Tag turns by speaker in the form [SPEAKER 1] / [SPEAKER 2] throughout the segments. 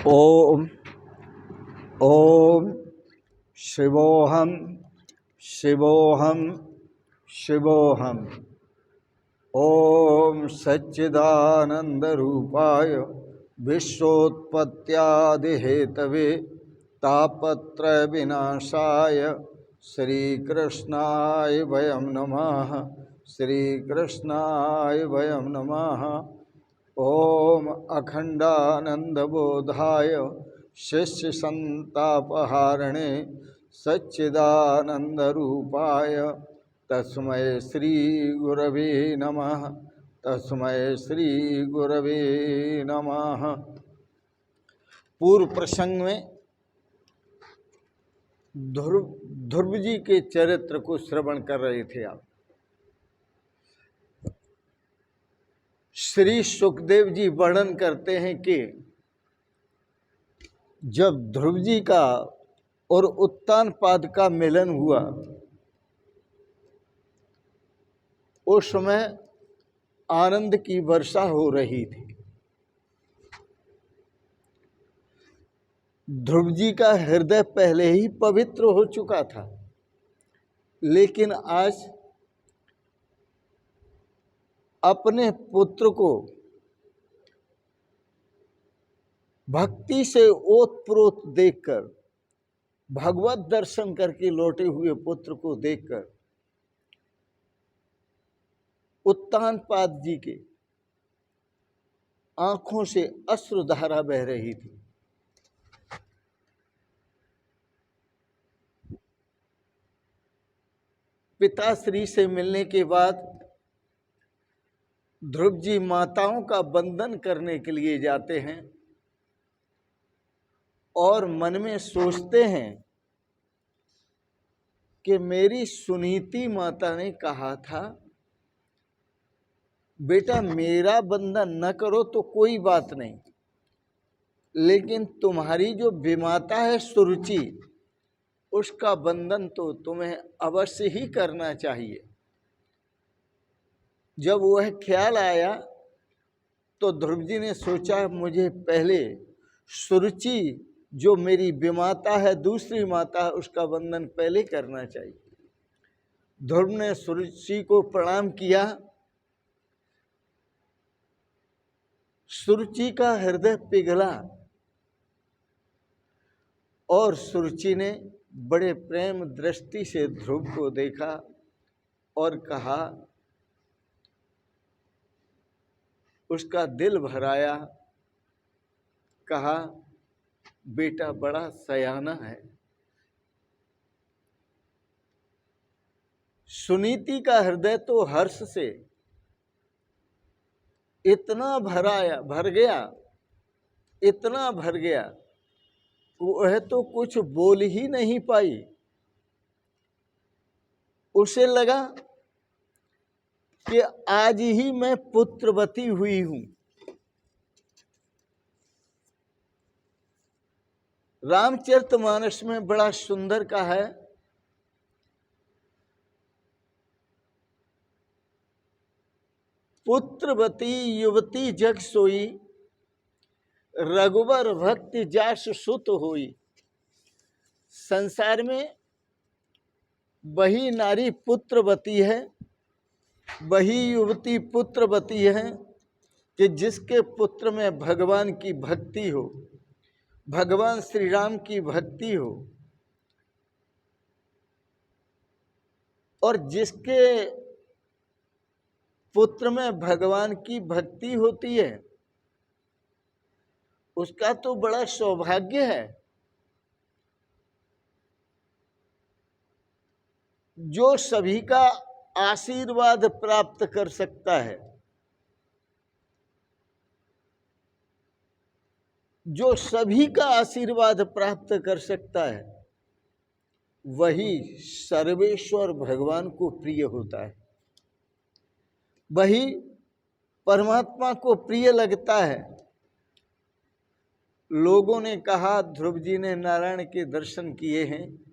[SPEAKER 1] ओम ओम शिवोहम शिवोहम शिवोहम। ओम सच्चिदानंद रूपाय विश्वोत्पत्त्यादिहेतवे तापत्रय विनाशाय श्रीकृष्णाय वयं नमः। श्रीकृष्णाय वयं नमः। ओम अखंडानंदबोधाय शिष्यसंतापहारिणे सच्चिदानंदरूपाय तस्मै श्री गुरवे नमः। तस्मै श्री गुरवे नमः। पूर्व प्रसंग में ध्रुव जी के चरित्र को श्रवण कर रहे थे आप। श्री सुखदेव जी वर्णन करते हैं कि जब ध्रुव जी का और उत्तानपाद का मिलन हुआ उस समय आनंद की वर्षा हो रही थी। ध्रुव जी का हृदय पहले ही पवित्र हो चुका था, लेकिन आज अपने पुत्र को भक्ति से ओतप्रोत देखकर, भगवत दर्शन करके लौटे हुए पुत्र को देखकर उत्तानपाद जी के आंखों से अश्रुधारा बह रही थी। पिताश्री से मिलने के बाद ध्रुव जी माताओं का वंदन करने के लिए जाते हैं और मन में सोचते हैं कि मेरी सुनीति माता ने कहा था बेटा मेरा वंदन न करो तो कोई बात नहीं, लेकिन तुम्हारी जो विमाता है सुरुचि, उसका वंदन तो तुम्हें अवश्य ही करना चाहिए। जब वह ख्याल आया तो ध्रुव जी ने सोचा मुझे पहले सुरुचि जो मेरी विमाता है, दूसरी माता है, उसका वंदन पहले करना चाहिए। ध्रुव ने सुरुचि को प्रणाम किया। सुरुचि का हृदय पिघला और सुरुचि ने बड़े प्रेम दृष्टि से ध्रुव को देखा और कहा, उसका दिल भराया, कहा बेटा बड़ा सयाना है। सुनीति का हृदय तो हर्ष से इतना भर गया, इतना भर गया, वह तो कुछ बोल ही नहीं पाई। उसे लगा कि आज ही मैं पुत्रवती हुई हूं। रामचरितमानस में बड़ा सुंदर का है, पुत्रवती युवती जग सोई, रघुवर भक्ति जास सुत होई। संसार में वही नारी पुत्रवती है, वही युवती पुत्रवती है कि जिसके पुत्र में भगवान की भक्ति हो, भगवान श्री राम की भक्ति हो, और जिसके पुत्र में भगवान की भक्ति होती है उसका तो बड़ा सौभाग्य है। जो सभी का आशीर्वाद प्राप्त कर सकता है, जो सभी का आशीर्वाद प्राप्त कर सकता है, वही सर्वेश्वर भगवान को प्रिय होता है, वही परमात्मा को प्रिय लगता है। लोगों ने कहा ध्रुव जी ने नारायण के दर्शन किए हैं।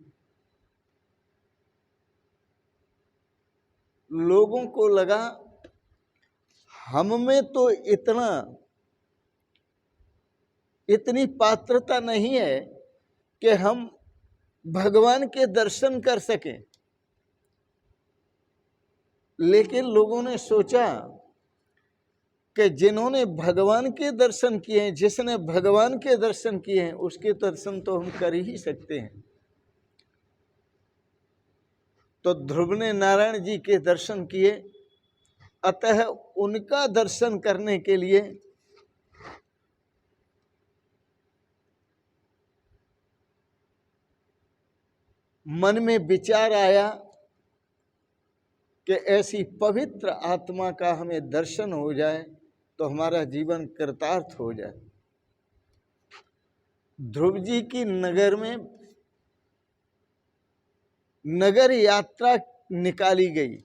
[SPEAKER 1] लोगों को लगा हम में तो इतना इतनी पात्रता नहीं है कि हम भगवान के दर्शन कर सकें। लेकिन लोगों ने सोचा कि जिन्होंने भगवान के दर्शन किए हैं, जिसने भगवान के दर्शन किए हैं, उसके दर्शन तो हम कर ही सकते हैं। तो ध्रुव ने नारायण जी के दर्शन किए, अतः उनका दर्शन करने के लिए मन में विचार आया कि ऐसी पवित्र आत्मा का हमें दर्शन हो जाए तो हमारा जीवन कृतार्थ हो जाए। ध्रुव जी की नगर में नगर यात्रा निकाली गई,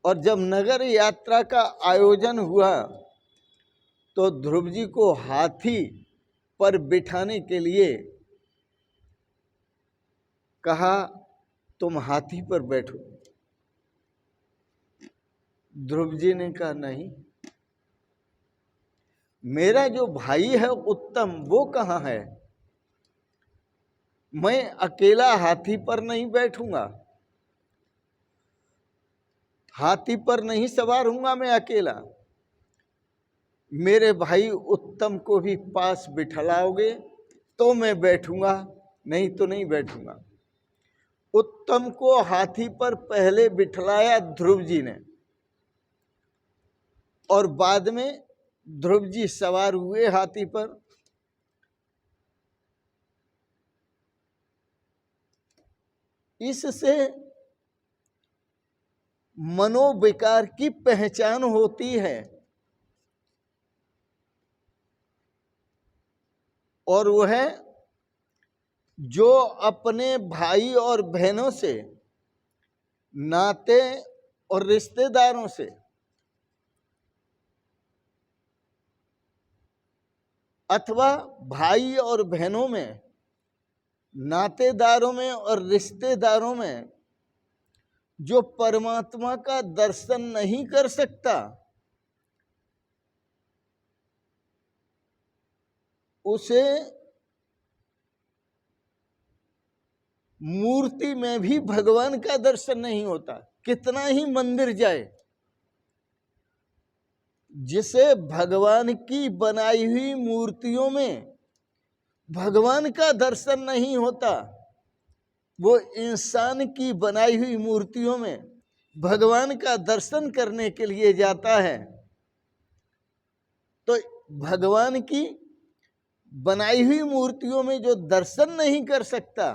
[SPEAKER 1] और जब नगर यात्रा का आयोजन हुआ तो ध्रुव जी को हाथी पर बिठाने के लिए कहा, तुम हाथी पर बैठो। ध्रुव जी ने कहा, नहीं, मेरा जो भाई है उत्तम, वो कहाँ है? मैं अकेला हाथी पर नहीं बैठूंगा, हाथी पर नहीं सवार हूंगा मैं अकेला। मेरे भाई उत्तम को भी पास बिठलाओगे तो मैं बैठूंगा, नहीं तो नहीं बैठूंगा। उत्तम को हाथी पर पहले बिठलाया ध्रुव जी ने, और बाद में ध्रुव जी सवार हुए हाथी पर। इससे मनोविकार की पहचान होती है, और वो है जो अपने भाई और बहनों से, नाते और रिश्तेदारों से अथवा भाई और बहनों में, नातेदारों में और रिश्तेदारों में जो परमात्मा का दर्शन नहीं कर सकता, उसे मूर्ति में भी भगवान का दर्शन नहीं होता, कितना ही मंदिर जाए। जिसे भगवान की बनाई हुई मूर्तियों में भगवान का दर्शन नहीं होता, वो इंसान की बनाई हुई मूर्तियों में भगवान का दर्शन करने के लिए जाता है। तो भगवान की बनाई हुई मूर्तियों में जो दर्शन नहीं कर सकता,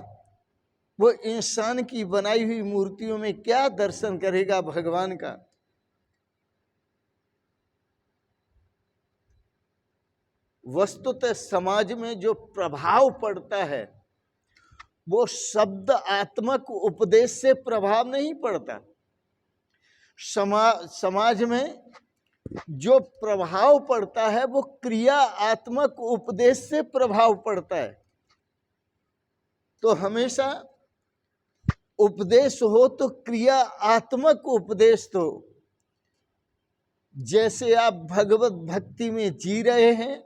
[SPEAKER 1] वो इंसान की बनाई हुई मूर्तियों में क्या दर्शन करेगा भगवान का? वस्तुतः समाज में जो प्रभाव पड़ता है वो शब्द आत्मक उपदेश से प्रभाव नहीं पड़ता। समाज में जो प्रभाव पड़ता है वो क्रिया आत्मक उपदेश से प्रभाव पड़ता है। तो हमेशा उपदेश हो तो क्रिया आत्मक उपदेश। तो जैसे आप भगवत भक्ति में जी रहे हैं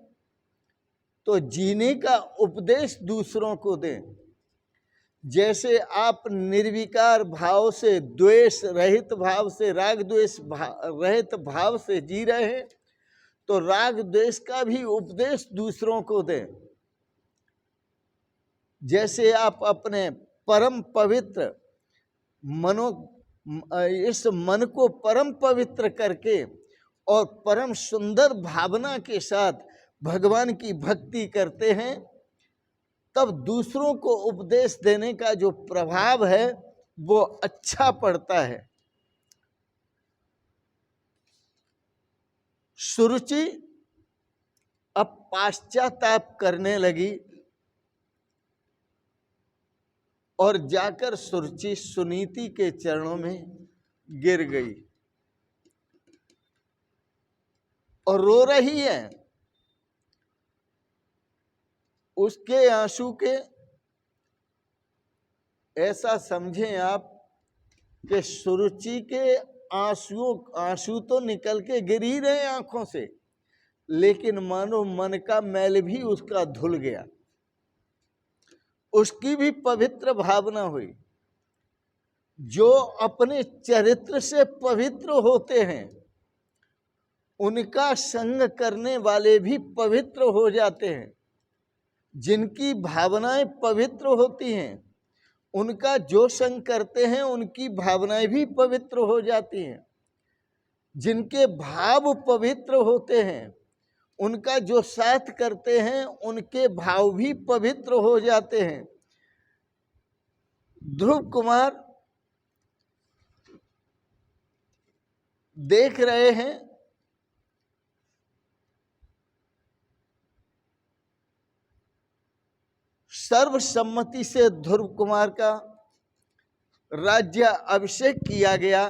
[SPEAKER 1] तो जीने का उपदेश दूसरों को दें। जैसे आप निर्विकार भाव से, द्वेष रहित भाव से, राग द्वेष रहित भाव से जी रहे हैं तो राग द्वेष का भी उपदेश दूसरों को दें। जैसे आप अपने परम पवित्र इस मन को परम पवित्र करके और परम सुंदर भावना के साथ भगवान की भक्ति करते हैं, तब दूसरों को उपदेश देने का जो प्रभाव है वो अच्छा पड़ता है। सुरुचि अब पाश्चाताप करने लगी और जाकर सुरुचि सुनीति के चरणों में गिर गई और रो रही है। उसके आंसू के, ऐसा समझें आप कि सुरुचि के आंसू तो निकल के गिर ही रहे आंखों से, लेकिन मानो मन का मैल भी उसका धुल गया, उसकी भी पवित्र भावना हुई। जो अपने चरित्र से पवित्र होते हैं उनका संग करने वाले भी पवित्र हो जाते हैं। जिनकी भावनाएं पवित्र होती हैं उनका जो संग करते हैं उनकी भावनाएं भी पवित्र हो जाती हैं। जिनके भाव पवित्र होते हैं उनका जो साथ करते हैं उनके भाव भी पवित्र हो जाते हैं। ध्रुव कुमार देख रहे हैं सर्वसम्मति से ध्रुव कुमार का राज्य अभिषेक किया गया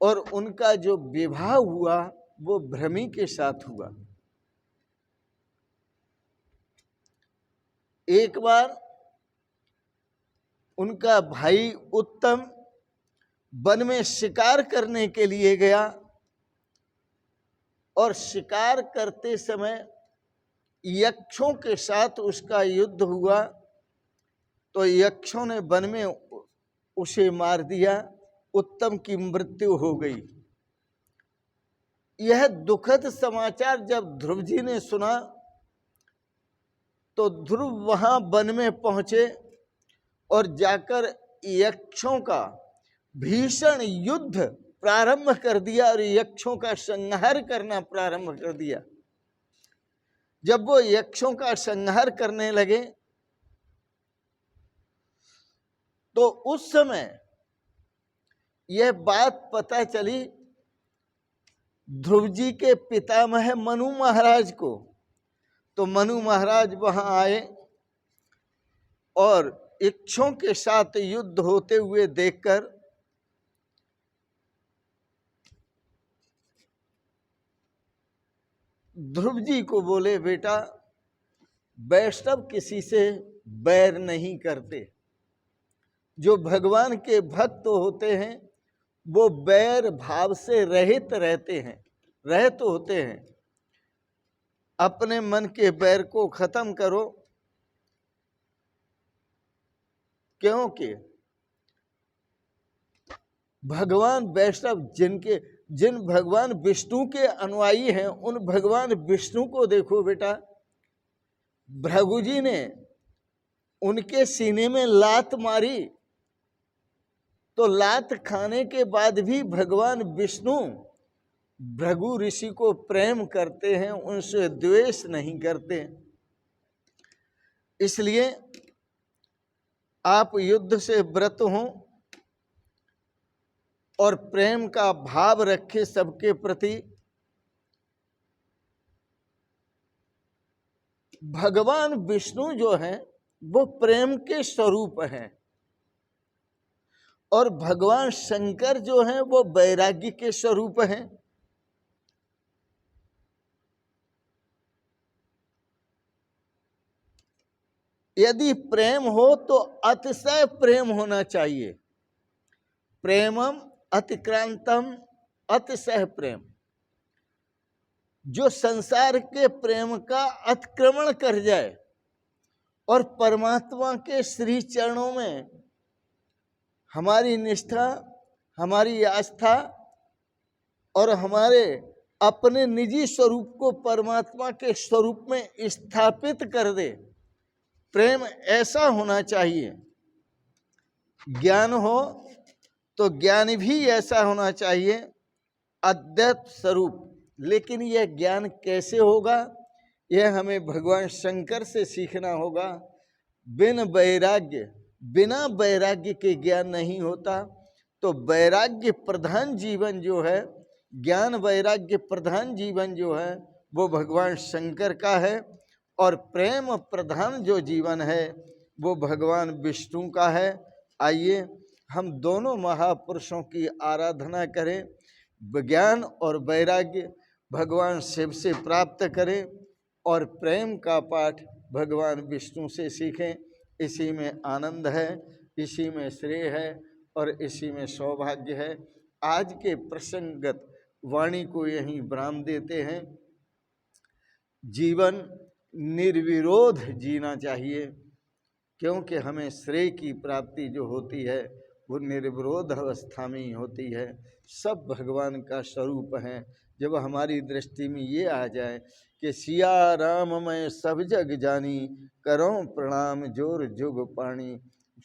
[SPEAKER 1] और उनका जो विवाह हुआ वो भ्रमी के साथ हुआ। एक बार उनका भाई उत्तम वन में शिकार करने के लिए गया और शिकार करते समय यक्षों के साथ उसका युद्ध हुआ तो यक्षों ने वन में उसे मार दिया, उत्तम की मृत्यु हो गई। यह दुखद समाचार जब ध्रुव जी ने सुना तो ध्रुव वहां वन में पहुंचे और जाकर यक्षों का भीषण युद्ध प्रारंभ कर दिया और यक्षों का संहार करना प्रारंभ कर दिया। जब वो यक्षों का संहार करने लगे तो उस समय यह बात पता चली ध्रुव जी के पितामह मनु महाराज को। तो मनु महाराज वहां आए और यक्षों के साथ युद्ध होते हुए देखकर ध्रुव जी को बोले, बेटा वैष्णव किसी से बैर नहीं करते। जो भगवान के भक्त होते हैं वो बैर भाव से रहित रहते हैं, रहित होते हैं। अपने मन के बैर को खत्म करो, क्योंकि भगवान वैष्णव जिन भगवान विष्णु के अनुयायी हैं उन भगवान विष्णु को देखो बेटा। भृगु जी ने उनके सीने में लात मारी तो लात खाने के बाद भी भगवान विष्णु भृगु ऋषि को प्रेम करते हैं, उनसे द्वेष नहीं करते। इसलिए आप युद्ध से व्रत हों और प्रेम का भाव रखें सबके प्रति। भगवान विष्णु जो हैं वो प्रेम के स्वरूप हैं और भगवान शंकर जो हैं वो वैराग्य के स्वरूप हैं। यदि प्रेम हो तो अतिशय प्रेम होना चाहिए। प्रेमम अतिक्रांतम अतिशय प्रेम। जो संसार के प्रेम का अतिक्रमण कर जाए और परमात्मा के श्री चरणों में हमारी निष्ठा, हमारी आस्था और हमारे अपने निजी स्वरूप को परमात्मा के स्वरूप में स्थापित कर दे, प्रेम ऐसा होना चाहिए। ज्ञान हो तो ज्ञान भी ऐसा होना चाहिए, अद्वैत स्वरूप। लेकिन यह ज्ञान कैसे होगा, यह हमें भगवान शंकर से सीखना होगा। बिना वैराग्य के ज्ञान नहीं होता। तो वैराग्य प्रधान जीवन जो है, ज्ञान वैराग्य प्रधान जीवन जो है वो भगवान शंकर का है और प्रेम प्रधान जो जीवन है वो भगवान विष्णु का है। आइए हम दोनों महापुरुषों की आराधना करें, ज्ञान और वैराग्य भगवान शिव से प्राप्त करें और प्रेम का पाठ भगवान विष्णु से सीखें। इसी में आनंद है, इसी में श्रेय है और इसी में सौभाग्य है। आज के प्रसंगत वाणी को यहीं विराम देते हैं। जीवन निर्विरोध जीना चाहिए, क्योंकि हमें श्रेय की प्राप्ति जो होती है वो निर्विरोध अवस्था में ही होती है। सब भगवान का स्वरूप है। जब हमारी दृष्टि में ये आ जाए कि सिया राम मैं सब जग जानी, करो प्रणाम जोर जुग पाणी,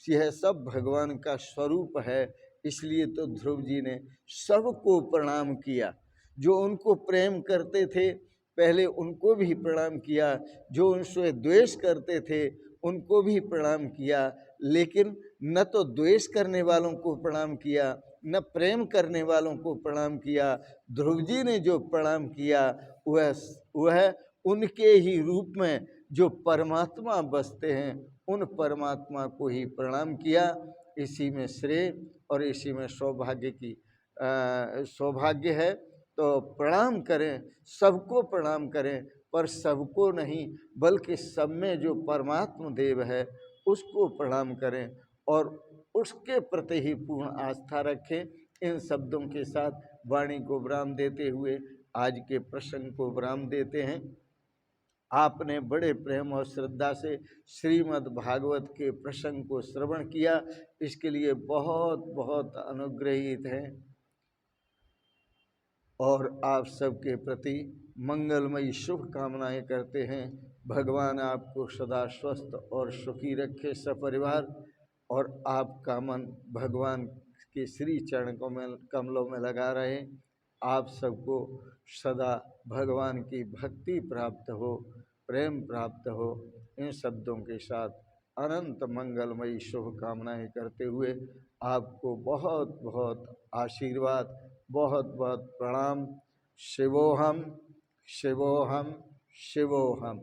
[SPEAKER 1] यह सब भगवान का स्वरूप है। इसलिए तो ध्रुव जी ने सबको प्रणाम किया। जो उनको प्रेम करते थे पहले उनको भी प्रणाम किया, जो उनसे द्वेष करते थे उनको भी प्रणाम किया, लेकिन न तो द्वेष करने वालों को प्रणाम किया न प्रेम करने वालों को प्रणाम किया। ध्रुव जी ने जो प्रणाम किया वह उनके ही रूप में जो परमात्मा बसते हैं उन परमात्मा को ही प्रणाम किया। इसी में श्रेय और इसी में सौभाग्य की सौभाग्य है। तो प्रणाम करें, सबको प्रणाम करें, पर सबको नहीं बल्कि सब में जो परमात्मा देव है उसको प्रणाम करें और उसके प्रति ही पूर्ण आस्था रखें। इन शब्दों के साथ वाणी को विराम देते हुए आज के प्रसंग को विराम देते हैं। आपने बड़े प्रेम और श्रद्धा से श्रीमद् भागवत के प्रसंग को श्रवण किया, इसके लिए बहुत बहुत अनुग्रहित हैं और आप सबके प्रति मंगलमयी शुभ कामनाएं करते हैं। भगवान आपको सदा स्वस्थ और सुखी रखे सपरिवार, और आपका मन भगवान के श्री चरण कमलों में लगा रहे। आप सबको सदा भगवान की भक्ति प्राप्त हो, प्रेम प्राप्त हो। इन शब्दों के साथ अनंत मंगलमयी शुभ कामनाएं करते हुए आपको बहुत बहुत आशीर्वाद, बहुत बहुत प्रणाम। शिवोहम शिवोहम शिवोहम।